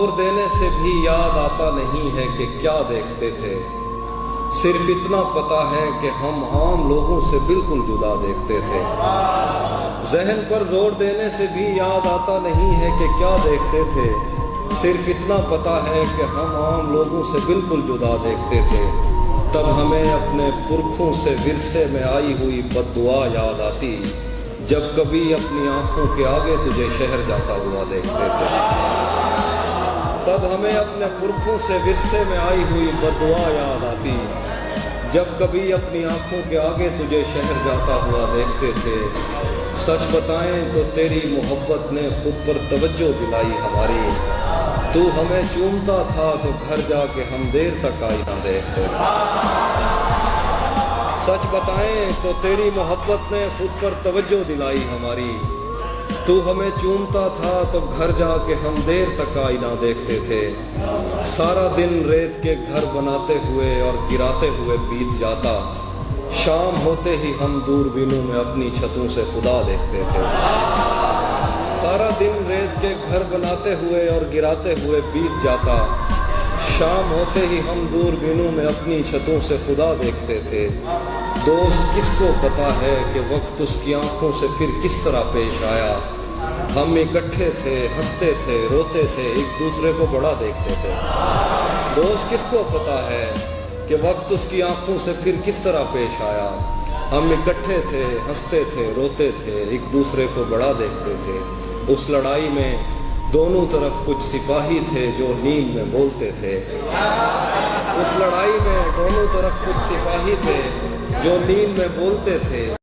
زور دینے سے بھی یاد آتا نہیں ہے کہ کیا دیکھتے تھے، صرف اتنا پتا ہے کہ ہم عام لوگوں سے بالکل جدا دیکھتے تھے۔ ذہن پر زور دینے سے بھی یاد آتا نہیں ہے کہ کیا دیکھتے تھے، صرف اتنا پتا ہے کہ ہم عام لوگوں سے بالکل جدا دیکھتے تھے۔ تب ہمیں اپنے پرکھوں سے ورثے میں آئی ہوئی بد دعا یاد آتی، جب کبھی اپنی آنکھوں کے آگے تجھے شہر جاتا ہوا دیکھتے تھے۔ تب ہمیں اپنے پرکھوں سے ورثے میں آئی ہوئی بد دعا یاد آتی، جب کبھی اپنی آنکھوں کے آگے تجھے شہر جاتا ہوا دیکھتے تھے۔ سچ بتائیں تو تیری محبت نے خود پر توجہ دلائی ہماری، تو ہمیں چومتا تھا تو گھر جا کے ہم دیر تک آئینہ دیکھتے تھے۔ سچ بتائیں تو تیری محبت نے خود پر توجہ دلائی ہماری، تو ہمیں چومتا تھا تو گھر جا کے ہم دیر تک آئینہ دیکھتے تھے۔ سارا دن ریت کے گھر بناتے ہوئے اور گراتے ہوئے بیت جاتا، شام ہوتے ہی ہم دوربینوں میں اپنی چھتوں سے خدا دیکھتے تھے۔ سارا دن ریت کے گھر بناتے ہوئے اور گراتے ہوئے بیت جاتا، شام ہوتے ہی ہم دوربینوں میں اپنی چھتوں سے خدا دیکھتے تھے۔ دوست کس کو پتا ہے کہ وقت اس کی آنکھوں سے پھر کس طرح پیش آیا، ہم اکٹھے تھے، ہنستے تھے، روتے تھے، ایک دوسرے کو بڑا دیکھتے تھے۔ دوست کس کو پتا ہے کہ وقت اس کی آنکھوں سے پھر کس طرح پیش آیا، ہم اکٹھے تھے، ہنستے تھے، روتے تھے، ایک دوسرے کو بڑا دیکھتے تھے۔ اس لڑائی میں دونوں طرف کچھ سپاہی تھے جو نیند میں بولتے تھے۔ اس لڑائی میں دونوں طرف کچھ سپاہی تھے جو نیند میں بولتے تھے۔